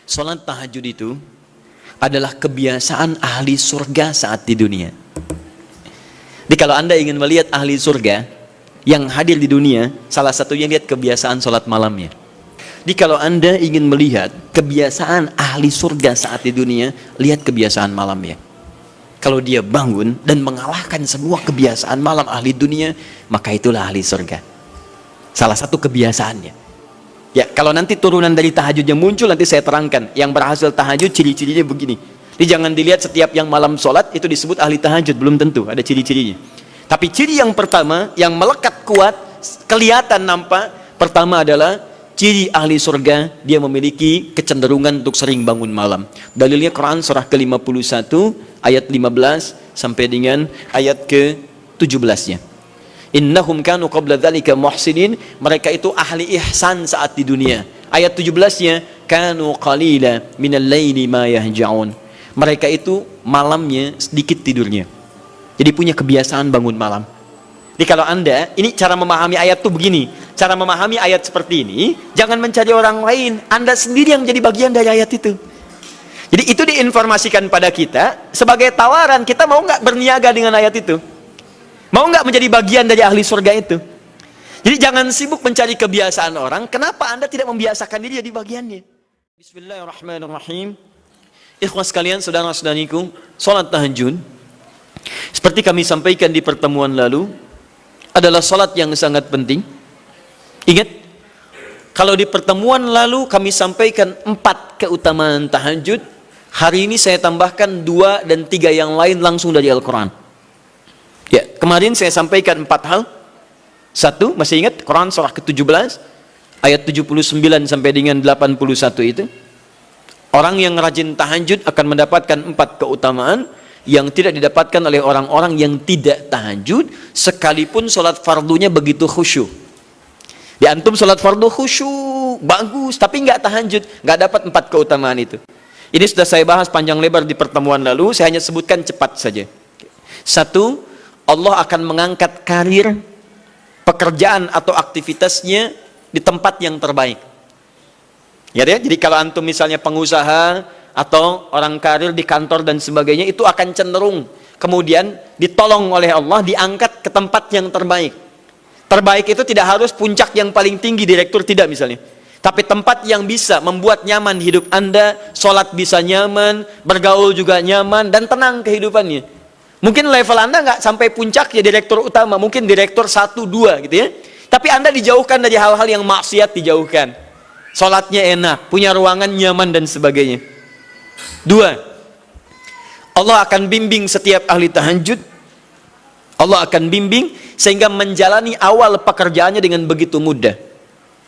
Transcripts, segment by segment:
Salat tahajud itu adalah kebiasaan ahli surga saat di dunia. Jadi kalau Anda ingin melihat ahli surga yang hadir di dunia, salah satunya lihat kebiasaan salat malamnya. Jadi kalau Anda ingin melihat kebiasaan ahli surga saat di dunia, lihat kebiasaan malamnya. Kalau dia bangun dan mengalahkan semua kebiasaan malam ahli dunia, maka itulah ahli surga. Salah satu kebiasaannya. Ya, kalau nanti turunan dari tahajud yang muncul, nanti saya terangkan. Yang berhasil tahajud, ciri-cirinya begini. Jadi jangan dilihat setiap yang malam sholat, itu disebut ahli tahajud. Belum tentu, ada ciri-cirinya. Tapi ciri yang pertama, yang melekat kuat, kelihatan nampak, pertama adalah ciri ahli surga, dia memiliki kecenderungan untuk sering bangun malam. Dalilnya Quran surah ke-51 ayat 15 sampai dengan ayat ke-17-nya. Innahum kanu qabla dzalika muhsinin, mereka itu ahli ihsan saat di dunia. Ayat 17-nya, kanu qalila minal laili ma yahja'un. Mereka itu malamnya sedikit tidurnya. Jadi punya kebiasaan bangun malam. Jadi kalau Anda, ini cara memahami ayat itu begini. Cara memahami ayat seperti ini, jangan mencari orang lain. Anda sendiri yang menjadi bagian dari ayat itu. Jadi itu diinformasikan pada kita sebagai tawaran, kita mau nggak berniaga dengan ayat itu? Mau nggak menjadi bagian dari ahli surga itu? Jadi jangan sibuk mencari kebiasaan orang. Kenapa Anda tidak membiasakan diri jadi bagiannya? Bismillahirrahmanirrahim. Ikhwas sekalian, saudara-saudariku, salat tahajud seperti kami sampaikan di pertemuan lalu adalah salat yang sangat penting. Ingat, kalau di pertemuan lalu kami sampaikan 4 keutamaan tahajud, hari ini saya tambahkan 2 dan 3 yang lain langsung dari Al-Quran. Ya, kemarin saya sampaikan 4 hal. 1, masih ingat Quran surah ke-17 ayat 79 sampai dengan 81 itu. Orang yang rajin tahajud akan mendapatkan 4 keutamaan yang tidak didapatkan oleh orang-orang yang tidak tahajud, sekalipun sholat fardunya begitu khusyuk. Di antum sholat fardu khusyuk, bagus, tapi nggak tahajud, nggak dapat 4 keutamaan itu. Ini sudah saya bahas panjang lebar di pertemuan lalu, saya hanya sebutkan cepat saja. 1, Allah akan mengangkat karir, pekerjaan atau aktivitasnya di tempat yang terbaik. Ya, jadi kalau antum misalnya pengusaha atau orang karir di kantor dan sebagainya, itu akan cenderung kemudian ditolong oleh Allah, diangkat ke tempat yang terbaik. Terbaik itu tidak harus puncak yang paling tinggi, direktur, tidak misalnya. Tapi tempat yang bisa membuat nyaman hidup Anda, sholat bisa nyaman, bergaul juga nyaman, dan tenang kehidupannya. Mungkin level Anda nggak sampai puncak ya direktur utama, mungkin direktur 1, 2 gitu ya. Tapi Anda dijauhkan dari hal-hal yang maksiat, dijauhkan. Sholatnya enak, punya ruangan nyaman dan sebagainya. 2, Allah akan bimbing setiap ahli tahajud. Allah akan bimbing sehingga menjalani awal pekerjaannya dengan begitu mudah.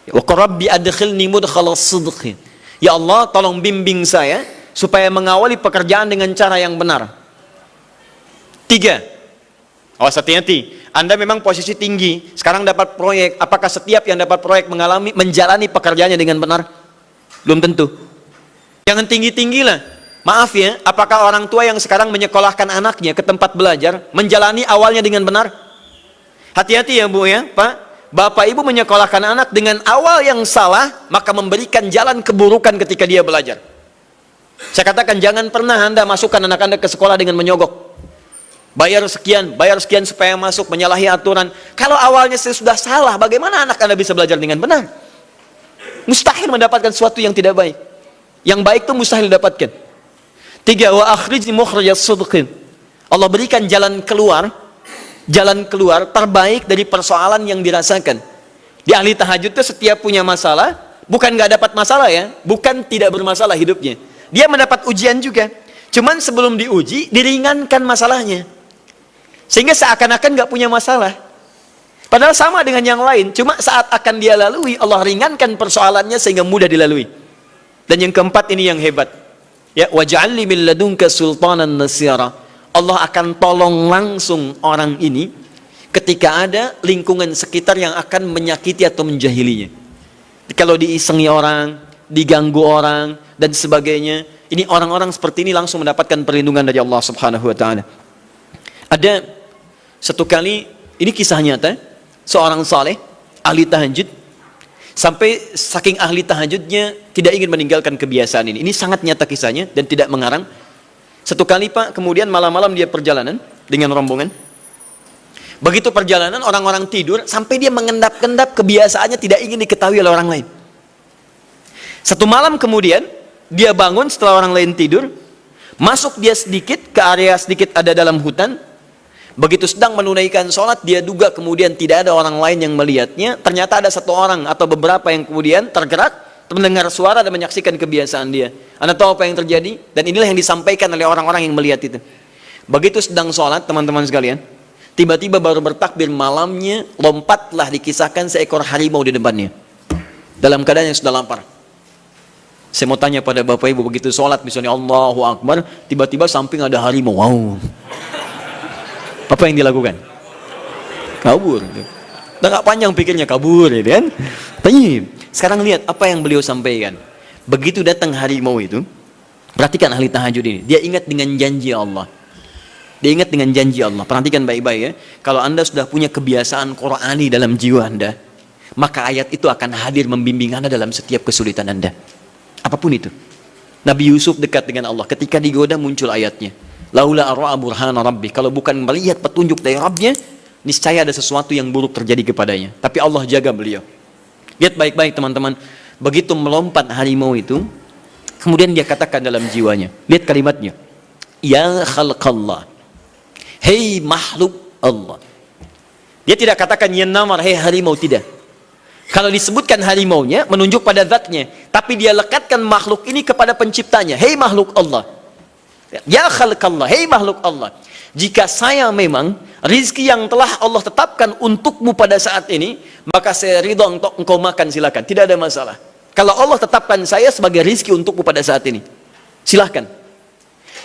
Wa rabbi adkhilni mudkhalas sidqin. Ya Allah, tolong bimbing saya supaya mengawali pekerjaan dengan cara yang benar. 3, awas hati-hati. Anda memang posisi tinggi, sekarang dapat proyek. Apakah setiap yang dapat proyek menjalani pekerjaannya dengan benar? Belum tentu. Jangan tinggi-tinggilah. Maaf ya, apakah orang tua yang sekarang menyekolahkan anaknya ke tempat belajar menjalani awalnya dengan benar? Hati-hati ya Bu ya, Pak. Bapak Ibu menyekolahkan anak dengan awal yang salah, maka memberikan jalan keburukan ketika dia belajar. Saya katakan jangan pernah Anda masukkan anak Anda ke sekolah dengan menyogok. Bayar sekian supaya masuk, menyalahi aturan. Kalau awalnya sudah salah, bagaimana anak Anda bisa belajar dengan benar? Mustahil mendapatkan sesuatu yang tidak baik. Yang baik itu mustahil didapatkan. 3, wa akhrijni mukhrajas sidqin. Allah berikan jalan keluar terbaik dari persoalan yang dirasakan. Di ahli tahajud itu setiap punya masalah, bukan nggak dapat masalah ya, bukan tidak bermasalah hidupnya. Dia mendapat ujian juga. Cuman sebelum diuji, diringankan masalahnya. Sehingga seakan-akan nggak punya masalah. Padahal sama dengan yang lain, cuma saat akan dia lalui, Allah ringankan persoalannya sehingga mudah dilalui. Dan yang keempat ini yang hebat. Ya, waj'alni min ladunka sultanan nasira. Allah akan tolong langsung orang ini ketika ada lingkungan sekitar yang akan menyakiti atau menjahilinya. Kalau diisengi orang, diganggu orang dan sebagainya, ini orang-orang seperti ini langsung mendapatkan perlindungan dari Allah Subhanahu wa taala. Ada satu kali, ini kisah nyata, seorang saleh ahli tahajud Sampai saking ahli tahajudnya tidak ingin meninggalkan kebiasaan ini. Ini sangat nyata kisahnya dan tidak mengarang. Satu kali Pak, kemudian malam-malam dia perjalanan dengan rombongan. Begitu perjalanan orang-orang tidur sampai dia mengendap-endap, kebiasaannya tidak ingin diketahui oleh orang lain. Satu malam kemudian dia bangun setelah orang lain tidur, masuk dia sedikit ke area sedikit ada dalam hutan. Begitu sedang menunaikan sholat, dia duga kemudian tidak ada orang lain yang melihatnya. Ternyata ada satu orang atau beberapa yang kemudian tergerak, mendengar suara dan menyaksikan kebiasaan dia. Anda tahu apa yang terjadi? Dan inilah yang disampaikan oleh orang-orang yang melihat itu. Begitu sedang sholat, teman-teman sekalian, tiba-tiba baru bertakbir malamnya, lompatlah dikisahkan seekor harimau di depannya. Dalam keadaan yang sudah lapar. Saya mau tanya pada Bapak Ibu, begitu sholat misalnya Allahu Akbar, tiba-tiba samping ada harimau. Wow. Apa yang dilakukan? Kabur. Udah gak panjang pikirnya, kabur ya kan? Tapi sekarang lihat apa yang beliau sampaikan. Begitu datang harimau itu, perhatikan ahli tahajud ini. Dia ingat dengan janji Allah. Dia ingat dengan janji Allah. Perhatikan baik-baik ya. Kalau Anda sudah punya kebiasaan Qur'ani dalam jiwa Anda, maka ayat itu akan hadir membimbing Anda dalam setiap kesulitan Anda. Apapun itu. Nabi Yusuf dekat dengan Allah. Ketika digoda muncul ayatnya. Laula ara'a burhana rabbi. Kalau bukan melihat petunjuk dari Rabbnya, niscaya ada sesuatu yang buruk terjadi kepadanya. Tapi Allah jaga beliau. Lihat baik-baik teman-teman. Begitu melompat harimau itu, kemudian dia katakan dalam jiwanya. Lihat kalimatnya. Ya khalqallah. Hei makhluk Allah. Dia tidak katakan ya namar, hei harimau, tidak. Kalau disebutkan harimaunya, menunjuk pada zatnya. Tapi dia lekatkan makhluk ini kepada penciptanya. Hei makhluk Allah. Ya khalqallah, hei makhluk Allah. Jika saya memang rizki yang telah Allah tetapkan untukmu pada saat ini, maka saya ridho untuk engkau makan, silakan, tidak ada masalah. Kalau Allah tetapkan saya sebagai rizki untukmu pada saat ini, silahkan.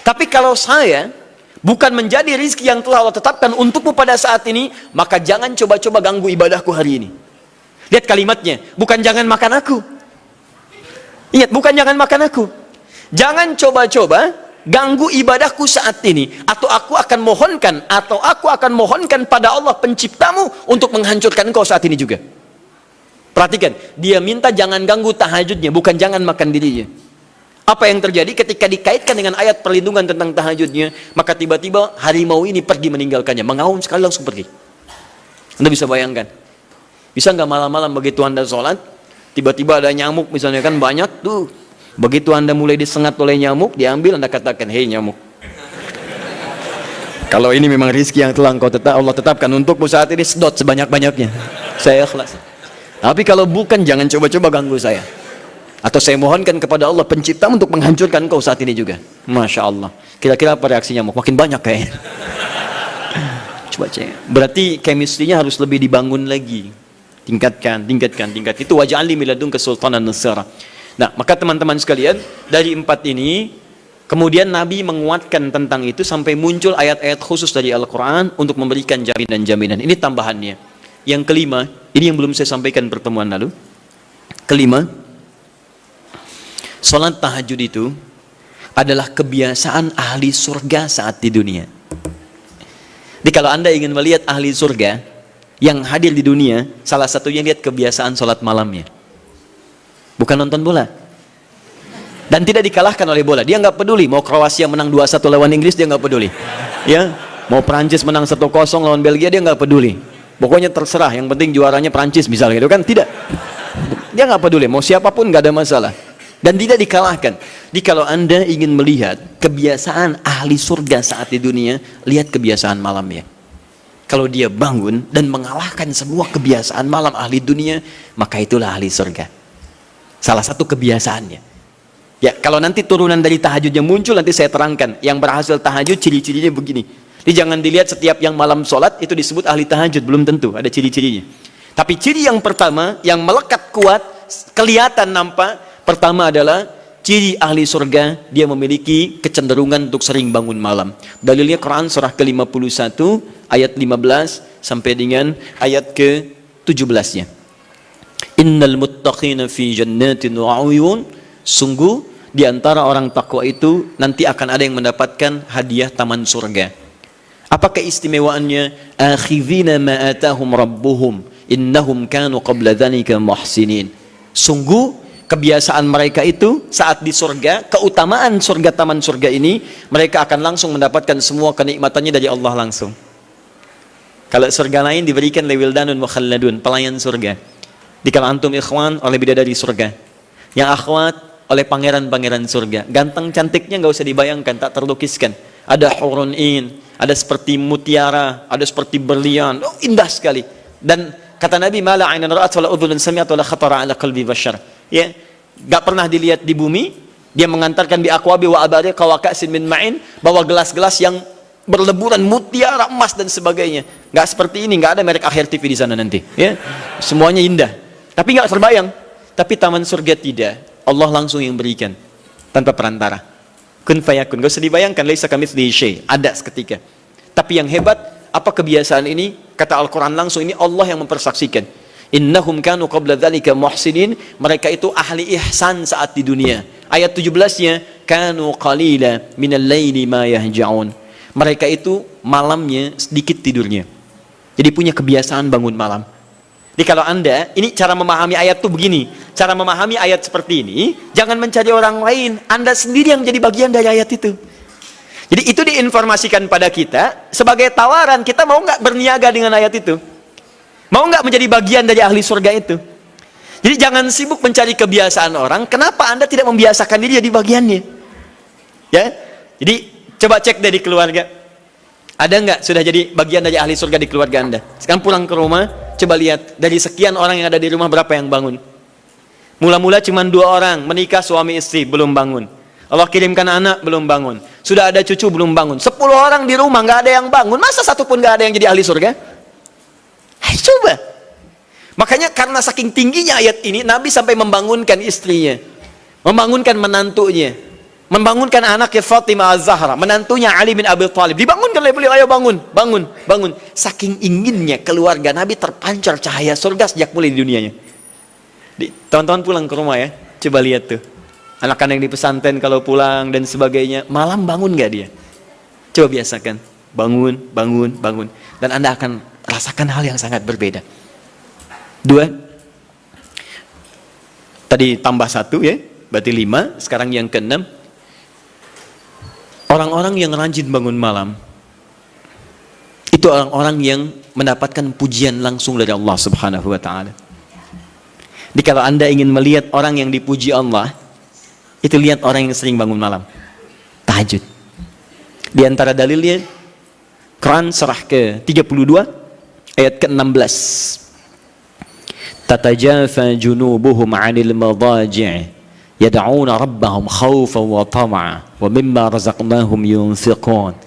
Tapi kalau saya bukan menjadi rizki yang telah Allah tetapkan untukmu pada saat ini, maka jangan coba-coba ganggu ibadahku hari ini. Lihat kalimatnya, bukan jangan makan aku. Ingat, bukan jangan makan aku. Jangan coba-coba ganggu ibadahku saat ini, atau aku akan mohonkan pada Allah penciptamu untuk menghancurkan engkau saat ini juga. Perhatikan, dia minta jangan ganggu tahajudnya, bukan jangan makan dirinya. Apa yang terjadi ketika dikaitkan dengan ayat perlindungan tentang tahajudnya, maka tiba-tiba harimau ini pergi meninggalkannya, mengaum sekali langsung pergi. Anda bisa bayangkan, bisa nggak malam-malam begitu Anda sholat, tiba-tiba ada nyamuk misalnya kan banyak tuh. Begitu Anda mulai disengat oleh nyamuk, diambil, Anda katakan, hei nyamuk, kalau ini memang rizki yang telah Allah tetapkan untukmu saat ini, sedot sebanyak-banyaknya, saya ikhlas. Tapi kalau bukan, jangan coba-coba ganggu saya. Atau saya mohonkan kepada Allah pencipta untuk menghancurkan kau saat ini juga. Masya Allah. Kira-kira apa reaksi nyamuk? Makin banyak kayaknya. Coba cek. Berarti chemistry-nya harus lebih dibangun lagi. Tingkatkan. Itu waj'alni min ladunka sultanan nasira. Nah, maka teman-teman sekalian, dari 4 ini, kemudian Nabi menguatkan tentang itu sampai muncul ayat-ayat khusus dari Al-Quran untuk memberikan jaminan-jaminan. Ini tambahannya. Yang kelima, ini yang belum saya sampaikan pertemuan lalu. Kelima, sholat tahajud itu adalah kebiasaan ahli surga saat di dunia. Jadi kalau Anda ingin melihat ahli surga yang hadir di dunia, salah satunya lihat kebiasaan sholat malamnya. Bukan nonton bola. Dan tidak dikalahkan oleh bola. Dia nggak peduli mau Kroasia menang 2-1 lawan Inggris, dia nggak peduli. Ya, mau Prancis menang 1-0 lawan Belgia, dia nggak peduli. Pokoknya terserah, yang penting juaranya Prancis misalnya gitu kan, tidak. Dia nggak peduli, mau siapapun nggak ada masalah. Dan tidak dikalahkan. Jadi kalau Anda ingin melihat kebiasaan ahli surga saat di dunia, lihat kebiasaan malamnya. Kalau dia bangun dan mengalahkan semua kebiasaan malam ahli dunia, maka itulah ahli surga. Salah satu kebiasaannya. Ya, kalau nanti turunan dari tahajudnya muncul, nanti saya terangkan. Yang berhasil tahajud, ciri-cirinya begini. Jadi jangan dilihat setiap yang malam sholat, itu disebut ahli tahajud. Belum tentu, ada ciri-cirinya. Tapi ciri yang pertama, yang melekat kuat, kelihatan nampak, pertama adalah, ciri ahli surga, dia memiliki kecenderungan untuk sering bangun malam. Dalilnya Quran surah ke-51, ayat 15, sampai dengan ayat ke-17-nya. Innal muttaqina fi jannatin wa 'uyun. Sungguh di antara orang takwa itu nanti akan ada yang mendapatkan hadiah taman surga. Apa keistimewaannya? Akhidhina ma atahum rabbuhum innahum kanu qabla dzalika muhsinin. Sungguh kebiasaan mereka itu saat di surga, keutamaan surga, taman surga ini, mereka akan langsung mendapatkan semua kenikmatannya dari Allah langsung. Kalau surga lain diberikan lewildanun mukhalladun, pelayan surga. Di kalau antum ikhwan oleh bidadari surga, yang akhwat oleh pangeran-pangeran surga. Ganteng cantiknya nggak usah dibayangkan, tak terlukiskan. Ada hurun in, ada seperti mutiara, ada seperti berlian, indah sekali. Dan kata Nabi, mala ainan ra'at wala udhunun sami'at wala khatara ala qalbi bashar. Ya, enggak pernah dilihat di bumi. Dia mengantarkan bi aqwabi wa abariqa wa ka'sin min ma'in, bawa gelas-gelas yang berleburan mutiara, emas dan sebagainya. Enggak seperti ini, enggak ada merek Akhir TV di sana nanti, ya. Semuanya indah. Tapi enggak terbayang. Tapi taman surga tidak. Allah langsung yang berikan tanpa perantara. Kun fayakun, enggak usah dibayangkan, laisa kamitslihi syai', ada seketika. Tapi yang hebat, apa kebiasaan ini? Kata Al-Quran langsung, ini Allah yang mempersaksikan. Innahum kanu qabla dzalika muhsinin, mereka itu ahli ihsan saat di dunia. Ayat 17-nya, kanu qalila minal laili ma yahja'un. Mereka itu malamnya sedikit tidurnya. Jadi punya kebiasaan bangun malam. Jadi kalau Anda, ini cara memahami ayat itu begini. Cara memahami ayat seperti ini, jangan mencari orang lain. Anda sendiri yang menjadi bagian dari ayat itu. Jadi itu diinformasikan pada kita sebagai tawaran, kita mau nggak berniaga dengan ayat itu? Mau nggak menjadi bagian dari ahli surga itu? Jadi jangan sibuk mencari kebiasaan orang. Kenapa Anda tidak membiasakan diri jadi bagiannya? Ya, jadi coba cek dari keluarga. Ada nggak sudah jadi bagian dari ahli surga di keluarga Anda? Sekarang pulang ke rumah, coba lihat dari sekian orang yang ada di rumah berapa yang bangun? Mula-mula cuma 2 orang menikah suami istri belum bangun. Allah kirimkan anak belum bangun. Sudah ada cucu belum bangun. 10 orang di rumah nggak ada yang bangun. Masa satu pun nggak ada yang jadi ahli surga? Hai, coba. Makanya karena saking tingginya ayat ini, Nabi sampai membangunkan istrinya, membangunkan menantunya, membangunkan anaknya Fatimah Az-Zahra, menantunya Ali bin Abi Thalib. Dibangunkan oleh beliau, ayo bangun, bangun, bangun. Saking inginnya keluarga Nabi terpancar cahaya surga sejak mulai di dunianya. Teman-teman pulang ke rumah ya, coba lihat tuh. Anak-anak yang di pesantren kalau pulang dan sebagainya, malam bangun gak dia? Coba biasakan, bangun, bangun, bangun. Dan Anda akan rasakan hal yang sangat berbeda. 2, tadi tambah 1 ya, berarti 5, sekarang yang ke-6. Orang-orang yang rajin bangun malam, itu orang-orang yang mendapatkan pujian langsung dari Allah Subhanahu wa ta'ala. Jadi kalau Anda ingin melihat orang yang dipuji Allah, itu lihat orang yang sering bangun malam, tahajud. Di antara dalilnya, Quran surah ke-32 ayat ke-16. Tatajafa junubuhum 'anil madaji' yad'una rabbahum khaufan wa tama'a wa mimma razaqnahum yunfiqun.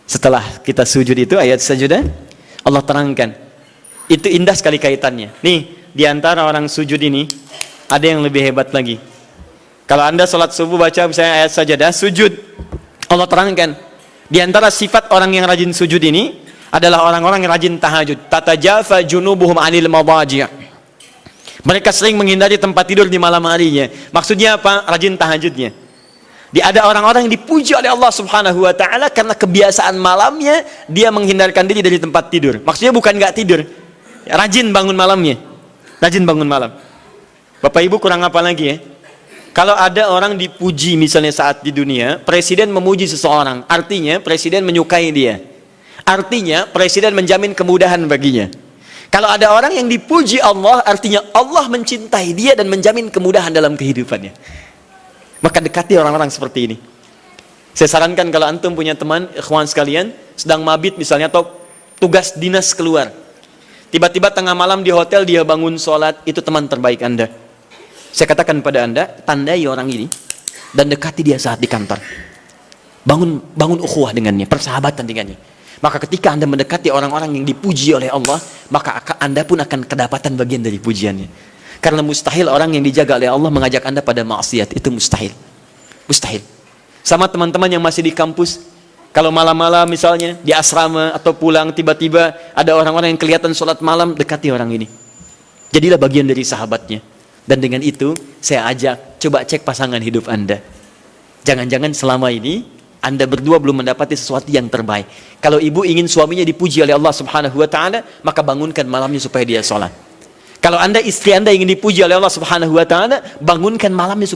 Setelah kita sujud itu ayat sajudah, Allah terangkan. Itu indah sekali kaitannya. Nih, di antara orang sujud ini ada yang lebih hebat lagi. Kalau Anda sholat subuh baca misalnya ayat sajadah, sujud, Allah terangkan. Di antara sifat orang yang rajin sujud ini adalah orang-orang yang rajin tahajud. Tatajafa junubuhum 'anil madaji'. Mereka sering menghindari tempat tidur di malam harinya. Maksudnya apa? Rajin tahajudnya. Ada orang-orang yang dipuji oleh Allah Subhanahu wa ta'ala karena kebiasaan malamnya dia menghindarkan diri dari tempat tidur. Maksudnya bukan nggak tidur, rajin bangun malamnya. Rajin bangun malam. Bapak Ibu kurang apa lagi ya? Kalau ada orang dipuji misalnya saat di dunia, presiden memuji seseorang, artinya presiden menyukai dia. Artinya presiden menjamin kemudahan baginya. Kalau ada orang yang dipuji Allah, artinya Allah mencintai dia dan menjamin kemudahan dalam kehidupannya. Maka dekati orang-orang seperti ini. Saya sarankan kalau antum punya teman, ikhwan sekalian, sedang mabit misalnya atau tugas dinas keluar. Tiba-tiba tengah malam di hotel dia bangun sholat, itu teman terbaik Anda. Saya katakan pada Anda, tandai orang ini dan dekati dia saat di kantor. Bangun ukhuwah dengannya, persahabatan dengannya. Maka ketika Anda mendekati orang-orang yang dipuji oleh Allah, maka Anda pun akan kedapatan bagian dari pujiannya. Karena mustahil orang yang dijaga oleh Allah mengajak Anda pada maksiat, itu mustahil. Mustahil. Sama teman-teman yang masih di kampus, kalau malam-malam misalnya di asrama atau pulang tiba-tiba ada orang-orang yang kelihatan sholat malam, dekati orang ini. Jadilah bagian dari sahabatnya. Dan dengan itu saya ajak, coba cek pasangan hidup Anda. Jangan-jangan selama ini Anda berdua belum mendapati sesuatu yang terbaik. Kalau ibu ingin suaminya dipuji oleh Allah Subhanahu wa ta'ala, maka bangunkan malamnya supaya dia sholat. Kalau Anda, istri Anda ingin dipuji oleh Allah Subhanahu wa taala, bangunkan malamnya